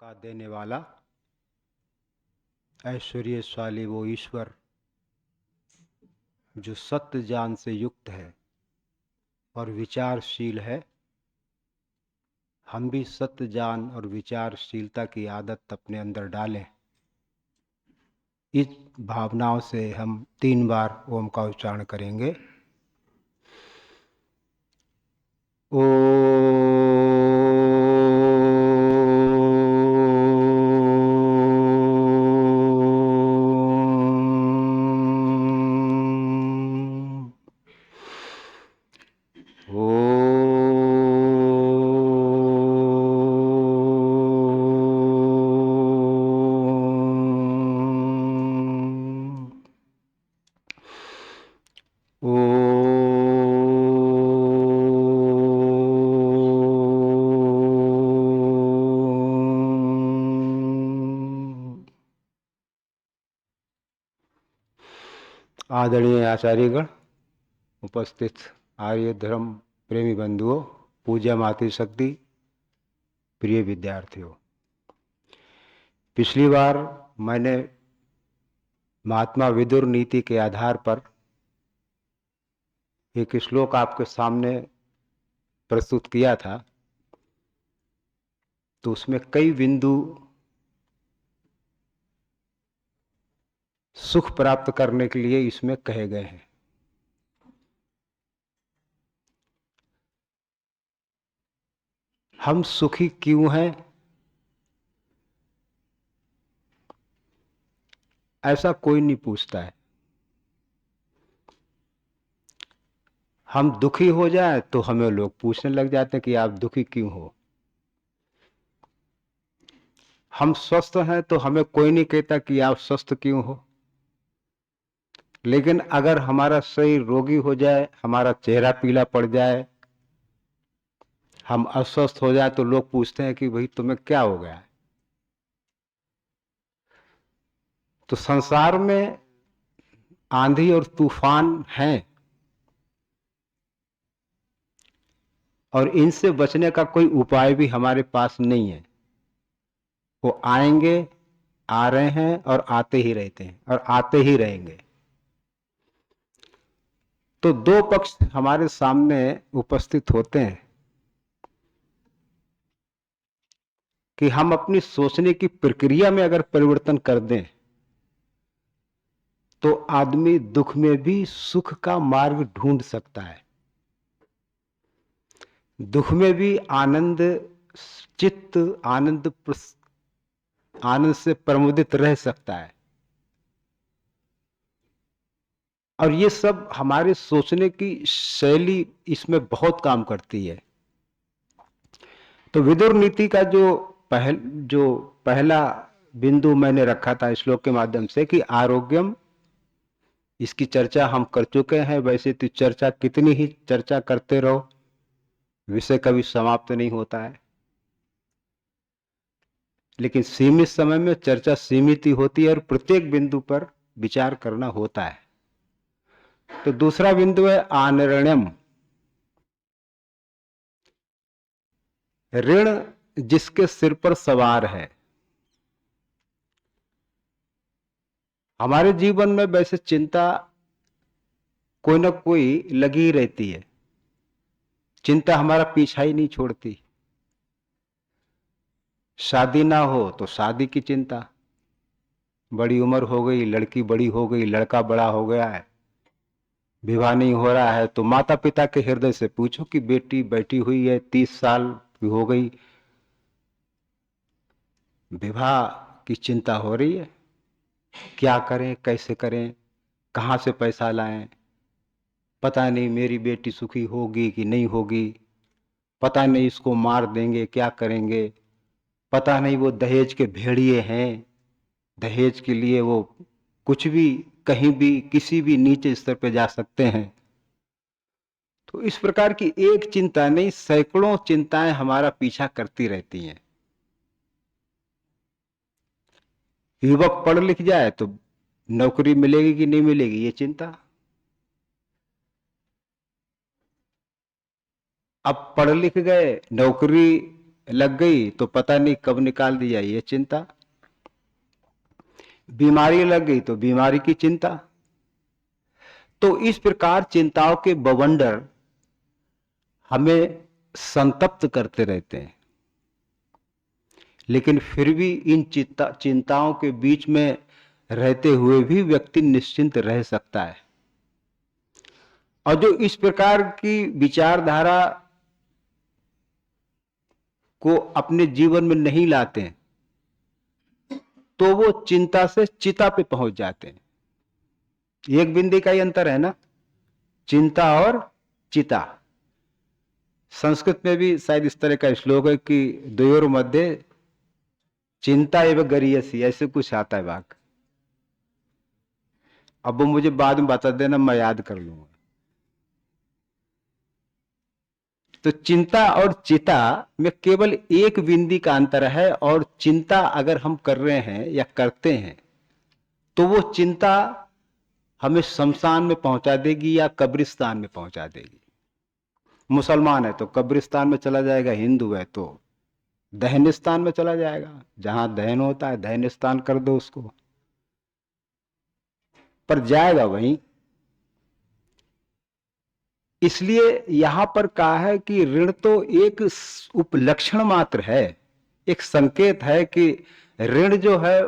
का देने वाला ऐश्वर्यशाली वो ईश्वर जो सत्य ज्ञान से युक्त है और विचारशील है। हम भी सत्य ज्ञान और विचारशीलता की आदत अपने अंदर डालें। इस भावनाओं से हम 3 बार ओम का उच्चारण करेंगे। ओ आदरणीय आचार्यगण, उपस्थित आर्य धर्म प्रेमी बंधुओं, पूज्य मातृशक्ति, प्रिय विद्यार्थियों, पिछली बार मैंने महात्मा विदुर नीति के आधार पर एक श्लोक आपके सामने प्रस्तुत किया था। तो उसमें कई बिंदु सुख प्राप्त करने के लिए इसमें कहे गए हैं। हम सुखी क्यों हैं, ऐसा कोई नहीं पूछता है। हम दुखी हो जाए तो हमें लोग पूछने लग जाते हैं कि आप दुखी क्यों हो। हम स्वस्थ हैं तो हमें कोई नहीं कहता कि आप स्वस्थ क्यों हो। लेकिन अगर हमारा शरीर रोगी हो जाए, हमारा चेहरा पीला पड़ जाए, हम अस्वस्थ हो जाए तो लोग पूछते हैं कि भाई तुम्हें क्या हो गया है। तो संसार में आंधी और तूफान हैं और इनसे बचने का कोई उपाय भी हमारे पास नहीं है। वो आएंगे, आ रहे हैं और आते ही रहते हैं और आते ही रहेंगे। तो दो पक्ष हमारे सामने उपस्थित होते हैं कि हम अपनी सोचने की प्रक्रिया में अगर परिवर्तन कर दें तो आदमी दुख में भी सुख का मार्ग ढूंढ सकता है, दुख में भी आनंद, चित्त आनंद से प्रमुदित रह सकता है। और ये सब हमारे सोचने की शैली इसमें बहुत काम करती है। तो विदुर नीति का जो पहला बिंदु मैंने रखा था श्लोक के माध्यम से कि आरोग्यम, इसकी चर्चा हम कर चुके हैं। वैसे तो चर्चा कितनी ही चर्चा करते रहो, विषय कभी समाप्त नहीं होता है। लेकिन सीमित समय में चर्चा सीमित ही होती है और प्रत्येक बिंदु पर विचार करना होता है। तो दूसरा बिंदु है आनरणयम। ऋण जिसके सिर पर सवार है। हमारे जीवन में वैसे चिंता कोई ना कोई लगी ही रहती है। चिंता हमारा पीछा ही नहीं छोड़ती। शादी ना हो तो शादी की चिंता, बड़ी उम्र हो गई, लड़की बड़ी हो गई, लड़का बड़ा हो गया है, विवाह नहीं हो रहा है, तो माता पिता के हृदय से पूछो कि बेटी बैठी हुई है, 30 साल की हो गई, विवाह की चिंता हो रही है, क्या करें, कैसे करें, कहां से पैसा लाएं, पता नहीं मेरी बेटी सुखी होगी कि नहीं होगी, पता नहीं इसको मार देंगे, क्या करेंगे, पता नहीं वो दहेज के भेड़िए हैं, दहेज के लिए वो कुछ भी, कहीं भी, किसी भी नीचे स्तर पे जा सकते हैं। तो इस प्रकार की एक चिंता नहीं, सैकड़ों चिंताएं हमारा पीछा करती रहती हैं। युवक पढ़ लिख जाए तो नौकरी मिलेगी कि नहीं मिलेगी, ये चिंता। अब पढ़ लिख गए, नौकरी लग गई तो पता नहीं कब निकाल दी जाए, ये चिंता। बीमारी लग गई तो बीमारी की चिंता। तो इस प्रकार चिंताओं के बवंडर हमें संतप्त करते रहते हैं, लेकिन फिर भी इन चिंताओं के बीच में रहते हुए भी व्यक्ति निश्चिंत रह सकता है। और जो इस प्रकार की विचारधारा को अपने जीवन में नहीं लाते हैं, तो वो चिंता से चिता पे पहुंच जाते हैं। एक बिंदी का ही अंतर है ना, चिंता और चिता। संस्कृत में भी शायद इस तरह का श्लोक है कि द्वयोर मध्य चिंता एवं गरीयसी, ऐसे कुछ आता है वाक्य। अब वो मुझे बाद में बता देना, मैं याद कर लूंगा। तो चिंता और चिता में केवल एक बिंदी का अंतर है, और चिंता अगर हम कर रहे हैं या करते हैं तो वो चिंता हमें शमशान में पहुंचा देगी या कब्रिस्तान में पहुंचा देगी। मुसलमान है तो कब्रिस्तान में चला जाएगा, हिंदू है तो दहनिस्तान में चला जाएगा, जहां दहन होता है दहनिस्तान कर दो उसको, पर जाएगा वहीं। इसलिए यहां पर कहा है कि ऋण तो एक उपलक्षण मात्र है, एक संकेत है कि ऋण जो है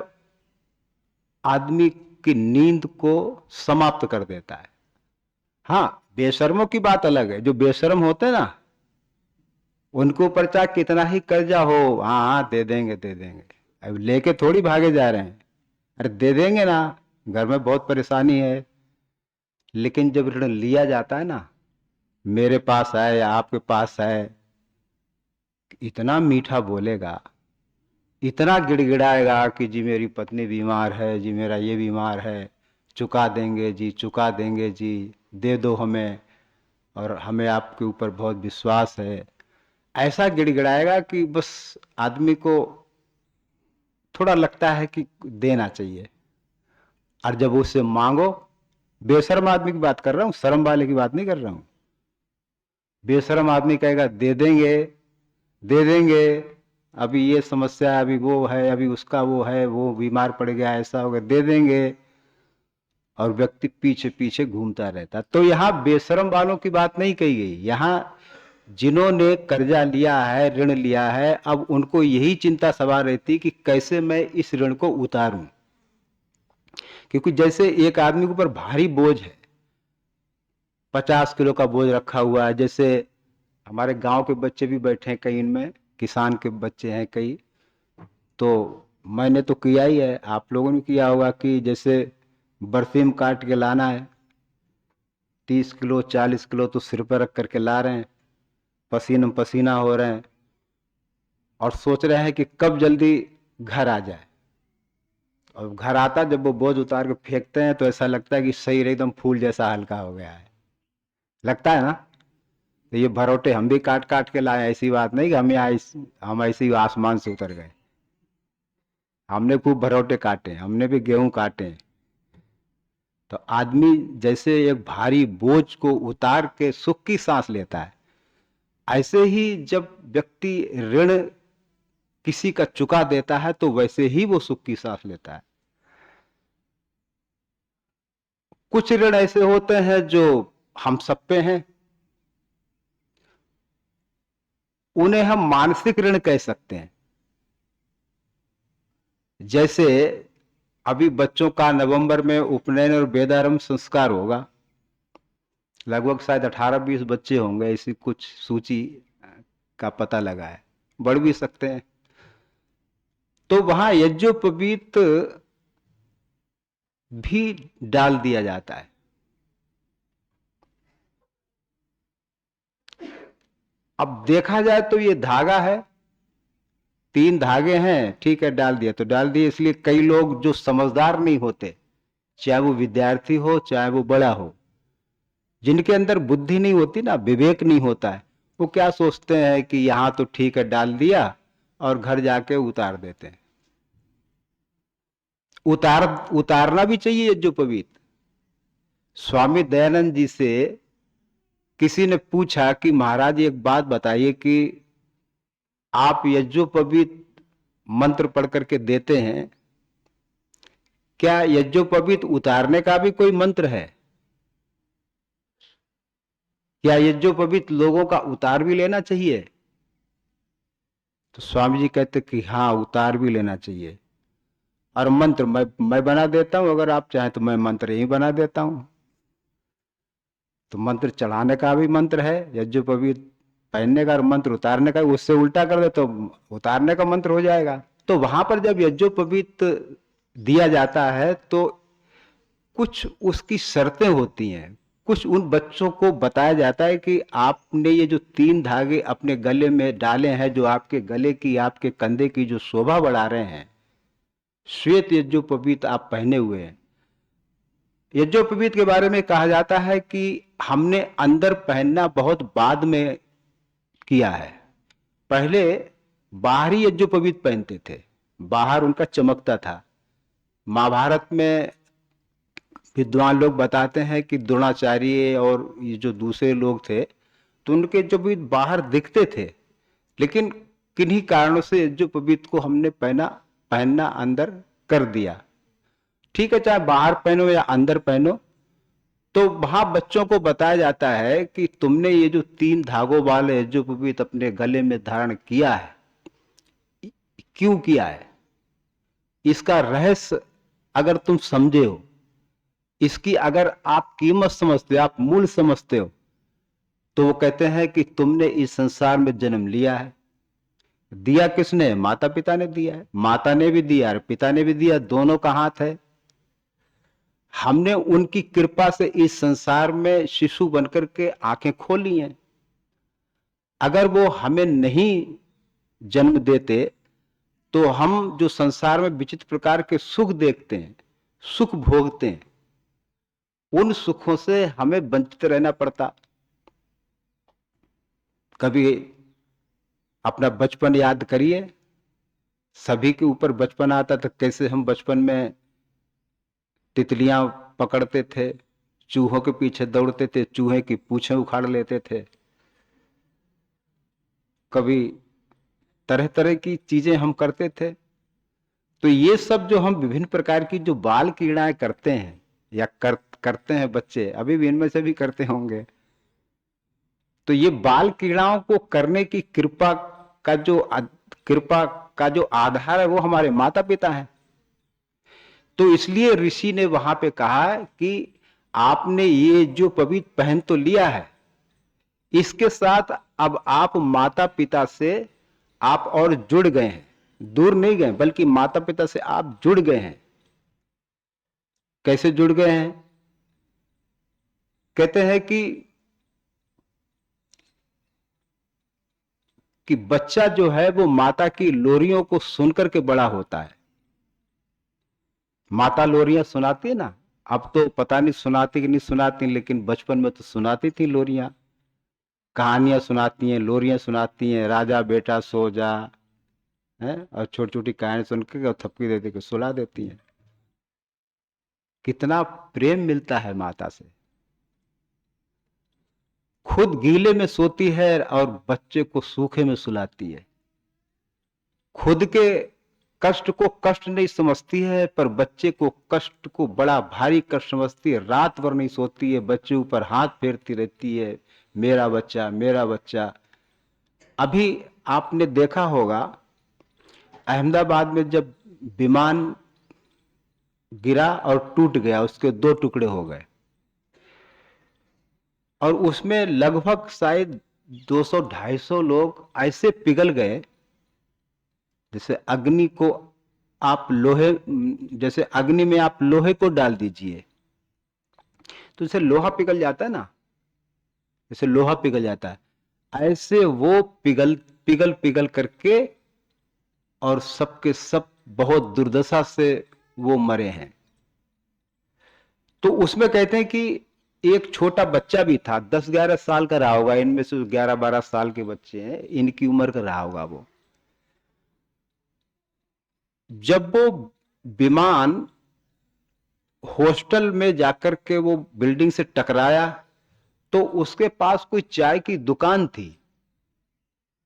आदमी की नींद को समाप्त कर देता है। हाँ, बेशर्मों की बात अलग है। जो बेशर्म होते हैं ना, उनके ऊपर चाहे कितना ही कर्जा हो, हाँ हाँ दे देंगे दे देंगे, अब लेके थोड़ी भागे जा रहे हैं, अरे दे देंगे ना, घर में बहुत परेशानी है। लेकिन जब ऋण लिया जाता है ना, मेरे पास है या आपके पास है, इतना मीठा बोलेगा, इतना गिड़गिड़ाएगा कि जी मेरी पत्नी बीमार है, जी मेरा ये बीमार है, चुका देंगे जी, चुका देंगे जी, दे दो हमें, और हमें आपके ऊपर बहुत विश्वास है। ऐसा गिड़गिड़ाएगा कि बस आदमी को थोड़ा लगता है कि देना चाहिए। और जब उससे मांगो, बेशर्म आदमी की बात कर रहा हूं, शर्म वाले की बात नहीं कर रहा हूं। बेशर्म आदमी कहेगा दे देंगे दे देंगे, अभी ये समस्या है, अभी वो है, अभी उसका वो है, वो बीमार पड़ गया, ऐसा हो गया, दे देंगे, और व्यक्ति पीछे पीछे घूमता रहता। तो यहां बेशर्म वालों की बात नहीं कही गई, यहां जिन्होंने कर्जा लिया है, ऋण लिया है, अब उनको यही चिंता सवार रहती कि कैसे मैं इस ऋण को उतारूं। क्योंकि जैसे एक आदमी के ऊपर भारी बोझ है, 50 किलो का बोझ रखा हुआ है। जैसे हमारे गांव के बच्चे भी बैठे हैं कई, इनमें किसान के बच्चे हैं कई, तो मैंने तो किया ही है, आप लोगों ने किया होगा कि जैसे बरसीम काट के लाना है, 30 किलो 40 किलो तो सिर पर रख करके ला रहे हैं, पसीना पसीना हो रहे हैं, और सोच रहे हैं कि कब जल्दी घर आ जाए। और घर आता, जब वो बोझ उतार के फेंकते हैं तो ऐसा लगता है कि शरीर एकदम फूल जैसा हल्का हो गया है, लगता है ना। तो ये भरोटे हम भी काट काट के लाए, ऐसी बात नहीं कि हम ऐसे ही आसमान से उतर गए। हमने खूब भरोटे काटे, हमने भी गेहूं काटे। तो आदमी जैसे एक भारी बोझ को उतार के सुख की सांस लेता है, ऐसे ही जब व्यक्ति ऋण किसी का चुका देता है तो वैसे ही वो सुख की सांस लेता है। कुछ ऋण ऐसे होते हैं जो हम सब पे हैं, उन्हें हम मानसिक ऋण कह सकते हैं। जैसे अभी बच्चों का नवंबर में उपनयन और वेदारंभ संस्कार होगा, लगभग शायद 18-20 बच्चे होंगे, ऐसी कुछ सूची का पता लगा है, बढ़ भी सकते हैं। तो वहां यज्ञोपवीत भी डाल दिया जाता है। अब देखा जाए तो ये धागा है, 3 धागे हैं, ठीक है डाल दिया तो डाल दिया। इसलिए कई लोग जो समझदार नहीं होते, चाहे वो विद्यार्थी हो चाहे वो बड़ा हो, जिनके अंदर बुद्धि नहीं होती ना, विवेक नहीं होता है, वो क्या सोचते हैं कि यहां तो ठीक है डाल दिया, और घर जाके उतार देते हैं। उतारना भी चाहिए यज्ञोपवीत। स्वामी दयानंद जी से किसी ने पूछा कि महाराज एक बात बताइए कि आप यज्ञोपवीत मंत्र पढ़ करके देते हैं, क्या यज्ञोपवीत उतारने का भी कोई मंत्र है? क्या यज्ञोपवीत लोगों का उतार भी लेना चाहिए? तो स्वामी जी कहते कि हाँ, उतार भी लेना चाहिए। और मंत्र मैं बना देता हूं, अगर आप चाहें तो मैं मंत्र यही बना देता हूं। तो मंत्र चढ़ाने का भी मंत्र है, यज्ञोपवीत पहनने का, और मंत्र उतारने का, उससे उल्टा कर दे तो उतारने का मंत्र हो जाएगा। तो वहां पर जब यज्ञोपवीत दिया जाता है तो कुछ उसकी शर्तें होती हैं। कुछ उन बच्चों को बताया जाता है कि आपने ये जो 3 धागे अपने गले में डाले हैं, जो आपके गले की, आपके कंधे की जो शोभा बढ़ा रहे हैं, श्वेत यज्ञोपवीत आप पहने हुए हैं। यज्ञोपवीत के बारे में कहा जाता है कि हमने अंदर पहनना बहुत बाद में किया है। पहले बाहरी यज्ञोपवीत पहनते थे, बाहर उनका चमकता था। महाभारत में विद्वान लोग बताते हैं कि द्रोणाचार्य और ये जो दूसरे लोग थे, तो उनके जो भी बाहर दिखते थे, लेकिन किन्हीं कारणों से यज्ञोपवीत को हमने पहनना अंदर कर दिया। ठीक है, चाहे बाहर पहनो या अंदर पहनो, तो वहां बच्चों को बताया जाता है कि तुमने ये जो 3 धागों वाले यज्ञोपवीत अपने गले में धारण किया है, क्यों किया है, इसका रहस्य अगर तुम समझे हो, इसकी अगर आप कीमत समझते हो, आप मूल्य समझते हो, तो वो कहते हैं कि तुमने इस संसार में जन्म लिया है। दिया किसने? माता पिता ने दिया है। माता ने भी दिया और पिता ने भी दिया, दोनों का हाथ है। हमने उनकी कृपा से इस संसार में शिशु बनकर के आंखें खोली हैं। अगर वो हमें नहीं जन्म देते तो हम जो संसार में विचित्र प्रकार के सुख देखते हैं, सुख भोगते हैं, उन सुखों से हमें वंचित रहना पड़ता। कभी अपना बचपन याद करिए, सभी के ऊपर बचपन आता था, कैसे हम बचपन में तितलियां पकड़ते थे, चूहों के पीछे दौड़ते थे, चूहे की पूंछें उखाड़ लेते थे। कभी तरह तरह की चीजें हम करते थे। तो ये सब जो हम विभिन्न प्रकार की जो बाल क्रीड़ाएं करते हैं या करते हैं बच्चे, अभी भी इनमें से भी करते होंगे, तो ये बाल क्रीड़ाओं को करने की कृपा का जो आधार है वो हमारे माता पिता हैं। तो इसलिए ऋषि ने वहां पे कहा कि आपने ये जो पवित्र पहन तो लिया है, इसके साथ अब आप माता पिता से आप और जुड़ गए हैं, दूर नहीं गए, बल्कि माता पिता से आप जुड़ गए हैं। कैसे जुड़ गए हैं? कहते हैं कि बच्चा जो है वो माता की लोरियों को सुनकर के बड़ा होता है। माता लोरियां सुनाती है ना, अब तो पता नहीं सुनाती कि नहीं सुनाती, लेकिन बचपन में तो सुनाती थी लोरियां, कहानियां सुनाती हैं, लोरियां सुनाती हैं, राजा बेटा सो जा, है, और छोटी छोटी कहानी सुन के थपकी दे दे के सुला देती हैं। कितना प्रेम मिलता है माता से। खुद गीले में सोती है और बच्चे को सूखे में सुलाती है। खुद के कष्ट को कष्ट नहीं समझती है, पर बच्चे को कष्ट को बड़ा भारी कष्ट समझती है। रात भर नहीं सोती है, बच्चे ऊपर हाथ फेरती रहती है, मेरा बच्चा मेरा बच्चा। अभी आपने देखा होगा, अहमदाबाद में जब विमान गिरा और टूट गया, उसके 2 टुकड़े हो गए, और उसमें लगभग शायद 200-250 लोग ऐसे पिघल गए जैसे अग्नि को आप लोहे, जैसे अग्नि में आप लोहे को डाल दीजिए तो जैसे लोहा पिघल जाता है ना, जैसे लोहा पिघल जाता है, ऐसे वो पिघल पिघल पिघल करके, और सबके सब बहुत दुर्दशा से वो मरे हैं। तो उसमें कहते हैं कि एक छोटा बच्चा भी था, 10-11 साल का रहा होगा, इनमें से 11-12 साल के बच्चे हैं, इनकी उम्र का रहा होगा वो। जब वो विमान हॉस्टल में जाकर के वो बिल्डिंग से टकराया, तो उसके पास कोई चाय की दुकान थी,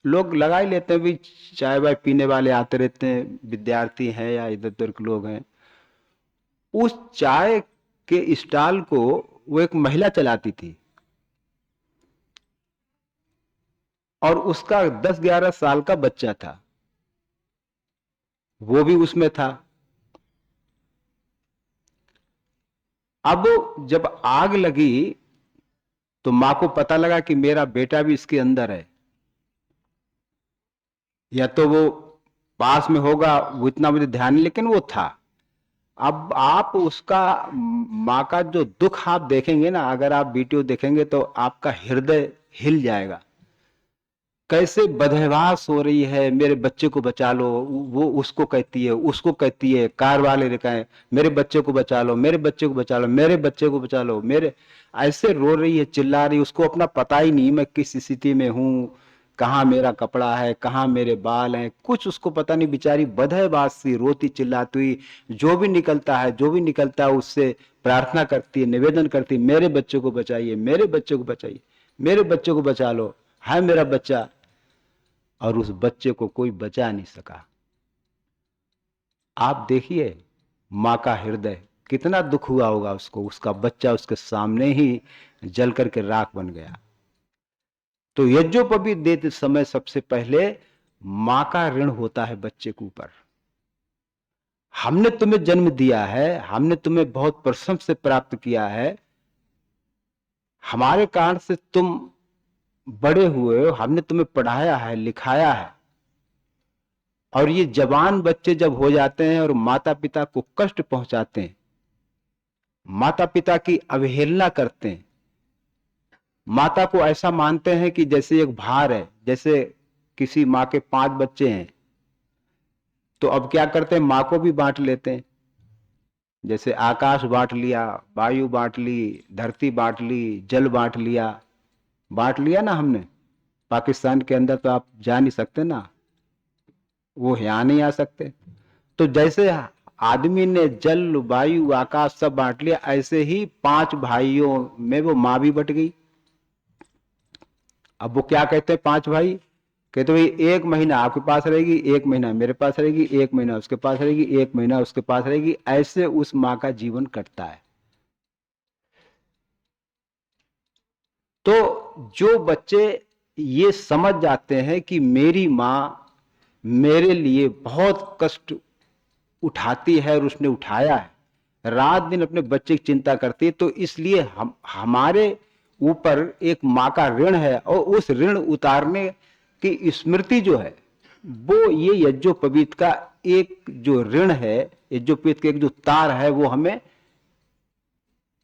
लोग लगा ही लेते हैं भी, चाय वाय पीने वाले आते रहते हैं, विद्यार्थी हैं या इधर उधर के लोग हैं। उस चाय के स्टॉल को वो एक महिला चलाती थी और उसका 10-11 साल का बच्चा था, वो भी उसमें था। अब जब आग लगी तो मां को पता लगा कि मेरा बेटा भी इसके अंदर है, या तो वो पास में होगा, वो इतना मुझे ध्यान नहीं, लेकिन वो था। अब आप उसका, माँ का जो दुख आप देखेंगे ना, अगर आप वीडियो देखेंगे तो आपका हृदय हिल जाएगा। कैसे बदहवास हो रही है, मेरे बच्चे को बचा लो, वो उसको कहती है, उसको कहती है, कार वाले ने कहे मेरे बच्चे को बचा लो, मेरे बच्चे को बचा लो, मेरे बच्चे को बचा लो, मेरे, ऐसे रो रही है, चिल्ला रही है। उसको अपना पता ही नहीं मैं किस स्थिति में हूँ, कहाँ मेरा कपड़ा है, कहाँ मेरे बाल हैं, कुछ उसको पता नहीं। बेचारी बदहवास सी रोती चिल्लाती हुई, जो भी निकलता है, जो भी निकलता है उससे प्रार्थना करती है, निवेदन करती है, मेरे बच्चे को बचाइए, मेरे बच्चे को बचाइए, मेरे बच्चे को बचा लो, है मेरा बच्चा। और उस बच्चे को कोई बचा नहीं सका। आप देखिए मां का हृदय, कितना दुख हुआ होगा उसको, उसका बच्चा उसके सामने ही जल करके राख बन गया। तो यज्ञोपवीत देते समय सबसे पहले मां का ऋण होता है बच्चे के ऊपर। हमने तुम्हें जन्म दिया है, हमने तुम्हें बहुत परिश्रम से प्राप्त किया है, हमारे कारण से तुम बड़े हुए हो, हमने तुम्हें पढ़ाया है, लिखाया है। और ये जवान बच्चे जब हो जाते हैं और माता पिता को कष्ट पहुंचाते हैं, माता पिता की अवहेलना करते हैं, माता को ऐसा मानते हैं कि जैसे एक भार है, जैसे किसी माँ के 5 बच्चे हैं तो अब क्या करते हैं, माँ को भी बांट लेते हैं। जैसे आकाश बांट लिया, वायु बांट ली, धरती बांट ली, जल बांट लिया ना हमने। पाकिस्तान के अंदर तो आप जा नहीं सकते ना, वो यहाँ नहीं आ सकते। तो जैसे आदमी ने जल वायु आकाश सब बांट लिया, ऐसे ही 5 भाइयों में वो माँ भी बट गई। अब वो क्या कहते हैं 5 भाई, कहते भाई 1 महीना आपके पास रहेगी, 1 महीना मेरे पास रहेगी, 1 महीना उसके पास रहेगी, 1 महीना उसके पास रहेगी। ऐसे उस माँ का जीवन कटता है। तो जो बच्चे ये समझ जाते हैं कि मेरी माँ मेरे लिए बहुत कष्ट उठाती है और उसने उठाया है, रात दिन अपने बच्चे की चिंता करती है, तो इसलिए हम, हमारे ऊपर एक माँ का ऋण है, और उस ऋण उतारने की स्मृति जो है, वो ये यज्ञोपवीत का एक जो ऋण है, यज्ञोपवीत का एक जो तार है, वो हमें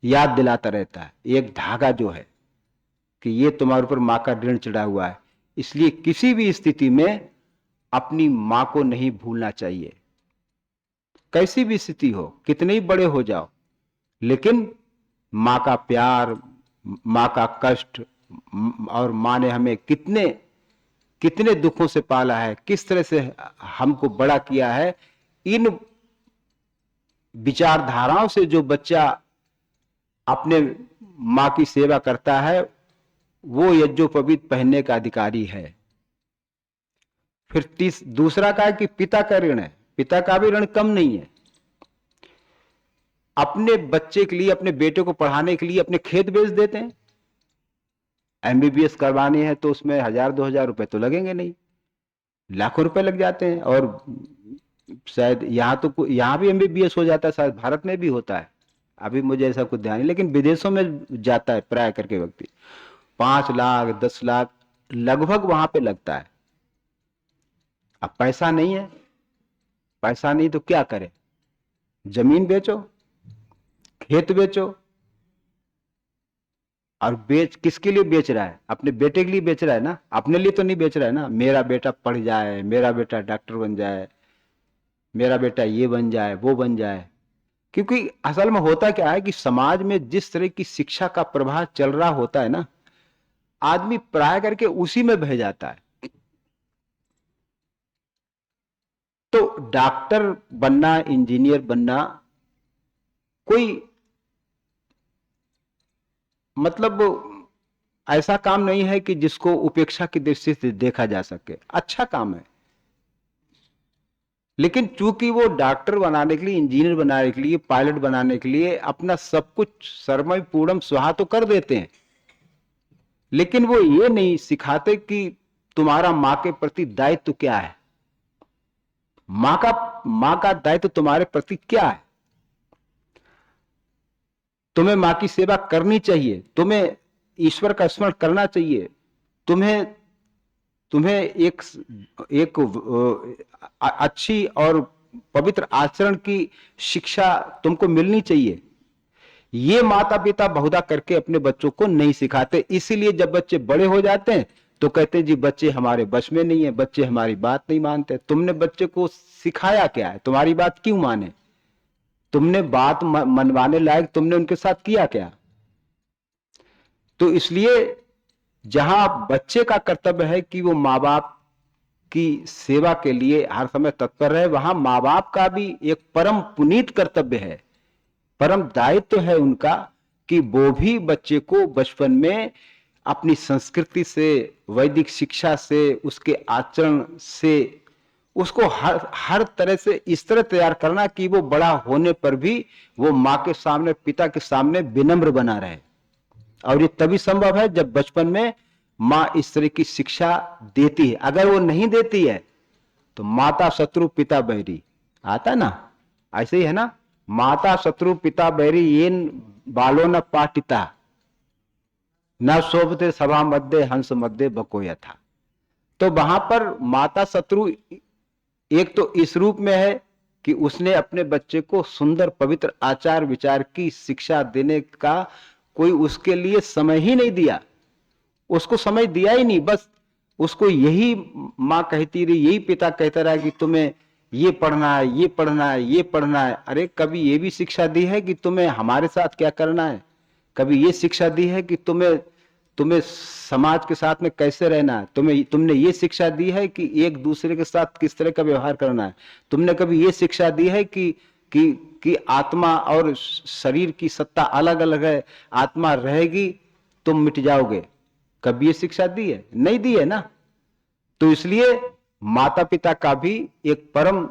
याद दिलाता रहता है। एक धागा जो है कि ये तुम्हारे ऊपर माँ का ऋण चढ़ा हुआ है, इसलिए किसी भी स्थिति में अपनी माँ को नहीं भूलना चाहिए। कैसी भी स्थिति हो, कितने ही बड़े हो जाओ, लेकिन माँ का प्यार, माँ का कष्ट, और माँ ने हमें कितने कितने दुखों से पाला है, किस तरह से हमको बड़ा किया है, इन विचारधाराओं से जो बच्चा अपने माँ की सेवा करता है, वो यज्ञोपवीत पहनने का अधिकारी है। फिर दूसरा का है कि पिता का ऋण है। पिता का भी ऋण कम नहीं है। अपने बच्चे के लिए, अपने बेटे को पढ़ाने के लिए अपने खेत बेच देते हैं। एमबीबीएस करवानी है तो उसमें 1000-2000 रुपए तो लगेंगे नहीं, लाखों रुपए लग जाते हैं। और शायद यहाँ तो, यहाँ भी एमबीबीएस हो जाता है, शायद भारत में भी होता है, अभी मुझे ऐसा कुछ ध्यान नहीं, लेकिन विदेशों में जाता है प्राय करके व्यक्ति। 5 लाख 10 लाख लगभग वहां पे लगता है। अब पैसा नहीं है, पैसा नहीं तो क्या करे, जमीन बेचो, खेत बेचो। और बेच किसके लिए बेच रहा है, अपने बेटे के लिए बेच रहा है ना, अपने लिए तो नहीं बेच रहा है ना। मेरा बेटा पढ़ जाए, मेरा बेटा डॉक्टर बन जाए, मेरा बेटा ये बन जाए, वो बन जाए। क्योंकि असल में होता क्या है कि समाज में जिस तरह की शिक्षा का प्रभाव चल रहा होता है ना, आदमी प्राय करके उसी में बह जाता है। तो डॉक्टर बनना, इंजीनियर बनना कोई मतलब ऐसा काम नहीं है कि जिसको उपेक्षा की दृष्टि से देखा जा सके, अच्छा काम है। लेकिन चूंकि वो डॉक्टर बनाने के लिए, इंजीनियर बनाने के लिए, पायलट बनाने के लिए अपना सब कुछ सर्वमय पूर्णम स्वाहा तो कर देते हैं, लेकिन वो ये नहीं सिखाते कि तुम्हारा मां के प्रति दायित्व क्या है, मां का दायित्व तुम्हारे प्रति क्या है। तुम्हें मां की सेवा करनी चाहिए, तुम्हें ईश्वर का स्मरण करना चाहिए, तुम्हें तुम्हें एक अच्छी और पवित्र आचरण की शिक्षा तुमको मिलनी चाहिए। ये माता पिता बहुधा करके अपने बच्चों को नहीं सिखाते, इसीलिए जब बच्चे बड़े हो जाते हैं तो कहते हैं जी बच्चे हमारे बस में नहीं है, बच्चे हमारी बात नहीं मानते। तुमने बच्चे को सिखाया क्या है, तुम्हारी बात क्यों माने, तुमने बात मनवाने लायक तुमने उनके साथ किया क्या। तो इसलिए जहां बच्चे का कर्तव्य है कि वो माँ बाप की सेवा के लिए हर समय तत्पर रहे, वहां माँ बाप का भी एक परम पुनीत कर्तव्य है, परम दायित्व है उनका कि वो भी बच्चे को बचपन में अपनी संस्कृति से, वैदिक शिक्षा से, उसके आचरण से उसको हर तरह से इस तरह तैयार करना कि वो बड़ा होने पर भी वो माँ के सामने, पिता के सामने विनम्र बना रहे। और ये तभी संभव है जब बचपन में माँ इस तरह की शिक्षा देती है। अगर वो नहीं देती है तो माता शत्रु पिता बैरी आता ना, ऐसे ही है ना, माता शत्रु पिता बैरी ये बालो न पाटिता न शोभते सभा मध्य हंस मध्य बकोया था। तो वहां पर माता शत्रु एक तो इस रूप में है कि उसने अपने बच्चे को सुंदर पवित्र आचार विचार की शिक्षा देने का कोई उसके लिए समय ही नहीं दिया, उसको समय दिया ही नहीं। बस उसको यही माँ कहती रही, यही पिता कहता रहा कि तुम्हें ये पढ़ना है, ये पढ़ना है, ये पढ़ना है। अरे कभी ये भी शिक्षा दी है कि तुम्हें हमारे साथ क्या करना है, कभी ये शिक्षा दी है कि तुम्हें तुम्हें समाज के साथ में कैसे रहना है, तुमने ये शिक्षा दी है कि एक दूसरे के साथ किस तरह का व्यवहार करना है, तुमने कभी ये शिक्षा दी है कि आत्मा और शरीर की सत्ता अलग अलग है, आत्मा रहेगी तुम मिट जाओगे, कभी ये शिक्षा दी है? नहीं दी है ना। तो इसलिए माता पिता का भी एक परम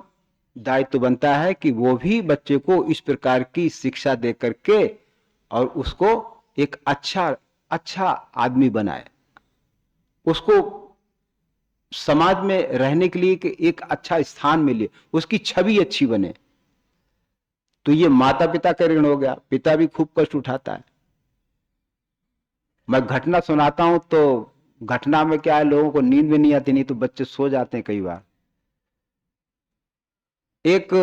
दायित्व बनता है कि वो भी बच्चे को इस प्रकार की शिक्षा दे करके और उसको एक अच्छा अच्छा आदमी बनाए, उसको समाज में रहने के लिए एक अच्छा स्थान मिले, उसकी छवि अच्छी बने। तो ये माता पिता का ऋण हो गया। पिता भी खूब कष्ट उठाता है। मैं घटना सुनाता हूं तो घटना में क्या है, लोगों को नींद भी नहीं आती, नहीं तो बच्चे सो जाते हैं कई बार। एक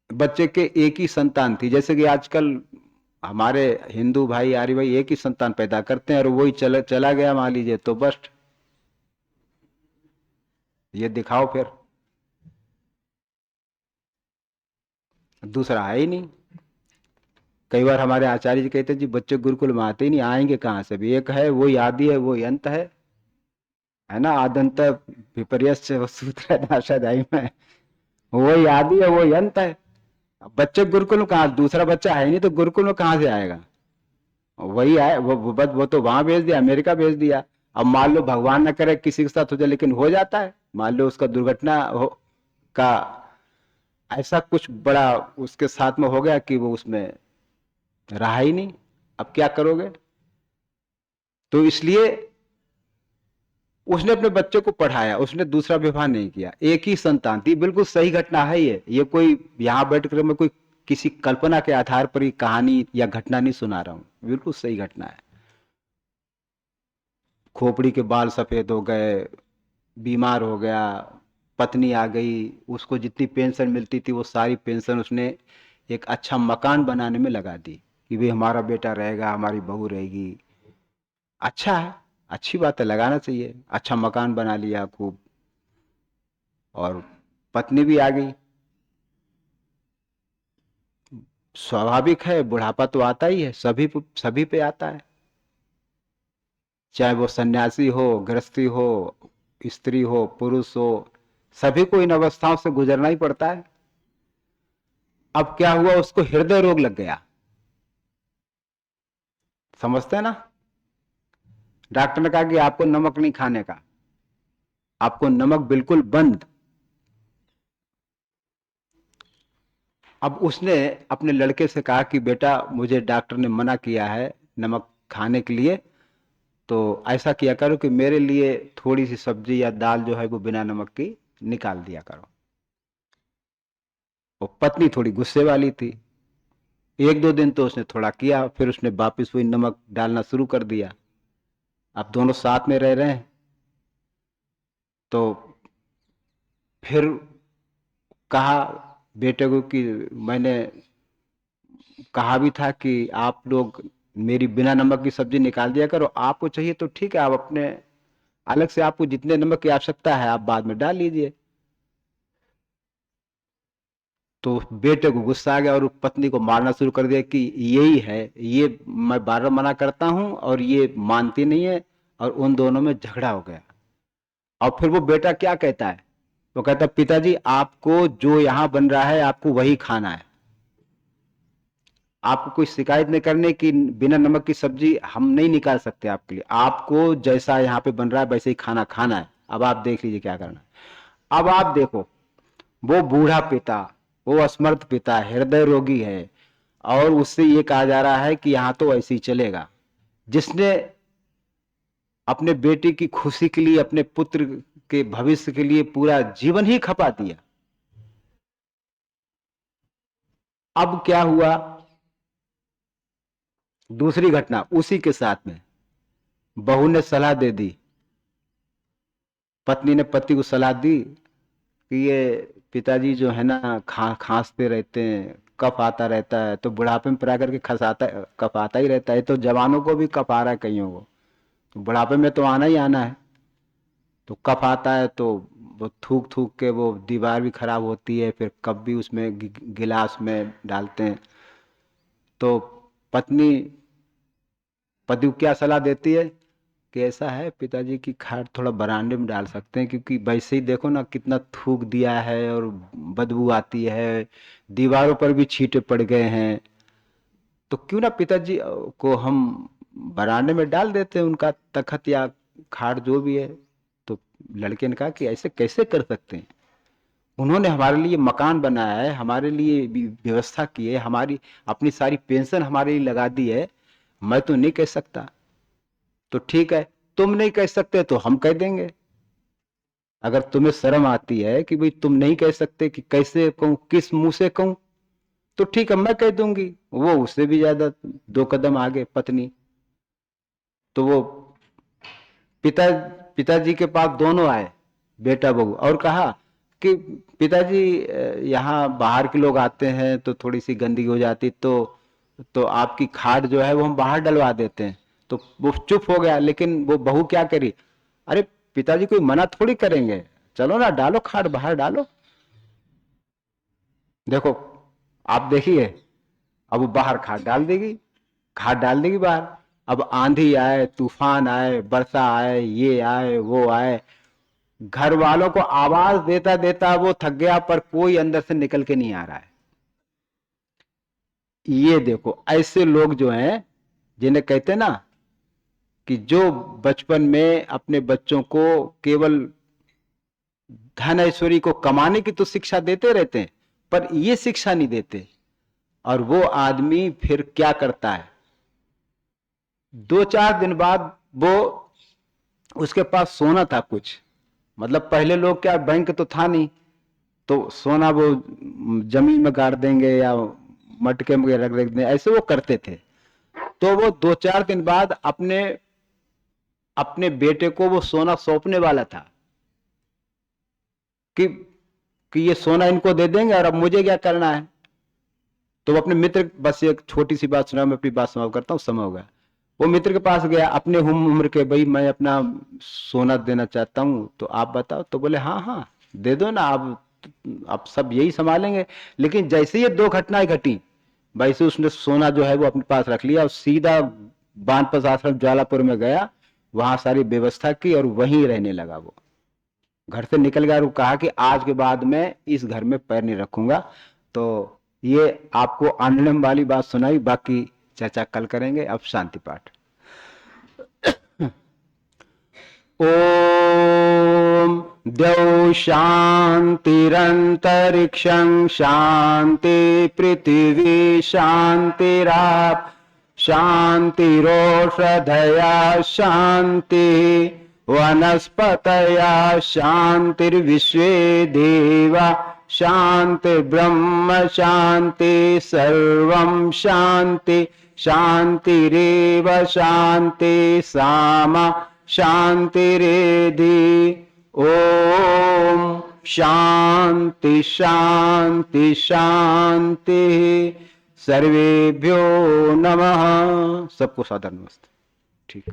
बच्चे के एक ही संतान थी, जैसे कि आजकल हमारे हिंदू भाई आर्य भाई एक ही संतान पैदा करते हैं और वही चला गया मान लीजिए तो बस ये दिखाओ फिर दूसरा है ही नहीं। कई बार हमारे आचार्य जी कहते हैं जी बच्चे गुरुकुल में आते ही नहीं, आएंगे कहां से भी, एक है वो आदि है वो अंत है ना, आदंत विपर्यस्य सूत्र नाशाध्यायी में वो आदि है वो अंत है। अब बच्चे गुरुकुल में कहा, दूसरा बच्चा है नहीं तो गुरुकुल में कहां से आएगा, वही आए वो तो वहां भेज दिया, अमेरिका भेज दिया। अब मान लो भगवान न करे किसी के साथ हो जाए, लेकिन हो जाता है, मान लो उसका दुर्घटना का ऐसा कुछ बड़ा उसके साथ में हो गया कि वो उसमें रहा ही नहीं, अब क्या करोगे। तो इसलिए उसने अपने बच्चे को पढ़ाया, उसने दूसरा विवाह नहीं किया, एक ही संतान थी। बिल्कुल सही घटना है ये कोई यहां बैठकर मैं कोई किसी कल्पना के आधार पर ही कहानी या घटना नहीं सुना रहा हूं, बिल्कुल सही घटना है। खोपड़ी के बाल सफेद हो गए, बीमार हो गया, पत्नी आ गई, उसको जितनी पेंशन मिलती थी वो सारी पेंशन उसने एक अच्छा मकान बनाने में लगा दी कि भाई हमारा बेटा रहेगा, हमारी बहू रहेगी। अच्छा है, अच्छी बात है, लगाना चाहिए। अच्छा मकान बना लिया खूब, और पत्नी भी आ गई। स्वाभाविक है, बुढ़ापा तो आता ही है, सभी पे आता है, चाहे वो सन्यासी हो, गृहस्थी हो, स्त्री हो, पुरुष हो, सभी को इन अवस्थाओं से गुजरना ही पड़ता है। अब क्या हुआ, उसको हृदय रोग लग गया। समझते हैं ना। डॉक्टर ने कहा कि आपको नमक नहीं खाने का, आपको नमक बिल्कुल बंद। अब उसने अपने लड़के से कहा कि बेटा मुझे डॉक्टर ने मना किया है नमक खाने के लिए, तो ऐसा किया करो कि मेरे लिए थोड़ी सी सब्जी या दाल जो है वो बिना नमक की निकाल दिया करो। वो पत्नी थोड़ी गुस्से वाली थी। एक दो दिन तो उसने थोड़ा किया, फिर उसने वापस वही नमक डालना शुरू कर दिया। अब दोनों साथ में रह रहे हैं, तो फिर कहा बेटे को कि मैंने कहा भी था कि आप लोग मेरी बिना नमक की सब्जी निकाल दिया करो, आपको चाहिए तो ठीक है, आप अपने अलग से आपको जितने नमक की आवश्यकता है आप बाद में डाल लीजिए। तो बेटे को गुस्सा आ गया और पत्नी को मारना शुरू कर दिया कि यही है, ये मैं बार बार मना करता हूं और ये मानती नहीं है, और उन दोनों में झगड़ा हो गया। और फिर वो बेटा क्या कहता है, वो कहता है पिताजी आपको जो यहां बन रहा है आपको वही खाना है, आपको कोई शिकायत नहीं करने की, बिना नमक की सब्जी हम नहीं निकाल सकते आपके लिए, आपको जैसा यहाँ पे बन रहा है वैसे ही खाना खाना है, अब आप देख लीजिए क्या करना है। अब आप देखो, वो बूढ़ा पिता, वो असमर्थ पिता हृदय रोगी है, और उससे ये कहा जा रहा है कि यहाँ तो ऐसे ही चलेगा। जिसने अपने बेटे की खुशी के लिए, अपने पुत्र के भविष्य के लिए पूरा जीवन ही खपा दिया। अब क्या हुआ, दूसरी घटना उसी के साथ में, बहू ने सलाह दे दी, पत्नी ने पति को सलाह दी कि ये पिताजी जो है ना खांसते रहते हैं, कफ आता रहता है, तो बुढ़ापे में प्राय करके खसाता, कफ आता ही रहता है, तो जवानों को भी कफ आ रहा है कईयों को, तो बुढ़ापे में तो आना ही आना है। तो कफ आता है तो वो थूक थूक के वो दीवार भी खराब होती है, फिर कप भी उसमें गिलास में डालते हैं। तो पत्नी पति को क्या सलाह देती है कि ऐसा है पिताजी की खाट थोड़ा बरामदे में डाल सकते हैं, क्योंकि वैसे ही देखो ना कितना थूक दिया है और बदबू आती है, दीवारों पर भी छींटे पड़ गए हैं, तो क्यों ना पिताजी को हम बरामदे में डाल देते हैं, उनका तखत या खाट जो भी है। तो लड़के ने कहा कि ऐसे कैसे कर सकते हैं, उन्होंने हमारे लिए मकान बनाया है, हमारे लिए व्यवस्था की है, हमारी अपनी सारी पेंशन हमारे लिए लगा दी है, मैं तो नहीं कह सकता। तो ठीक है, तुम नहीं कह सकते तो हम कह देंगे, अगर तुम्हें शर्म आती है कि भाई तुम नहीं कह सकते कि कैसे कहूं, किस मुंह से कहूं, तो ठीक है मैं कह दूंगी। वो उससे भी ज्यादा दो कदम आगे पत्नी। तो वो पिता पिताजी के पास दोनों आए, बेटा बहू, और कहा कि पिताजी यहाँ बाहर के लोग आते हैं तो थोड़ी सी गंदगी हो जाती, तो आपकी खाट जो है वो हम बाहर डलवा देते हैं। तो वो चुप हो गया, लेकिन वो बहू क्या करी, अरे पिताजी कोई मना थोड़ी करेंगे, चलो ना डालो खाट बाहर डालो। देखो, आप देखिए, अब वो बाहर खाट डाल देगी, खाट डाल देगी बाहर। अब आंधी आए, तूफान आए, वर्षा आए, ये आए वो आए, घर वालों को आवाज देता देता वो थक गया, पर कोई अंदर से निकल के नहीं आ रहा है। ये देखो ऐसे लोग जो हैं, जिन्हें कहते हैं ना कि जो बचपन में अपने बच्चों को केवल धन ऐश्वर्य को कमाने की तो शिक्षा देते रहते हैं, पर ये शिक्षा नहीं देते। और वो आदमी फिर क्या करता है, दो चार दिन बाद वो, उसके पास सोना था कुछ, मतलब पहले लोग क्या, बैंक तो था नहीं, तो सोना वो जमीन में गाड़ देंगे या मटके में रख देंगे, ऐसे वो करते थे। तो वो दो चार दिन बाद अपने अपने बेटे को वो सोना सौंपने वाला था कि ये सोना इनको दे देंगे और अब मुझे क्या करना है। तो वो अपने मित्र, बस एक छोटी सी बात सुना, मैं अपनी बात समाप्त करता हूँ, समय हो गया। वो मित्र के पास गया अपने हम उम्र के, भाई मैं अपना सोना देना चाहता हूँ, तो आप बताओ। तो बोले हाँ हाँ दे दो ना, आप सब यही संभालेंगे। लेकिन जैसे ये दो घटनाएं घटी, वैसे उसने सोना जो है वो अपने पास रख लिया और सीधा बानपस आश्रम ज्वालापुर में गया, वहां सारी व्यवस्था की और वहीं रहने लगा। वो घर से निकल गया और कहा कि आज के बाद मैं इस घर में पैर नहीं रखूंगा। तो ये आपको आनंद वाली बात सुनाई, बाकी चर्चा कल करेंगे। अब शांति पाठ। ओम द्यौ शांतिरंतरिक्षं शांति पृथिवी शांतिराप शांतिरोषधया शांति वनस्पतया शांतिर्विश्वे देवा शांति ब्रह्म शांति सर्वं शांति शांतिरेव शांति सामा शांतिरेधि। ओम शांति शांति शांति। सर्वेभ्यो नमः। सबको सादर नमस्ते। ठीक।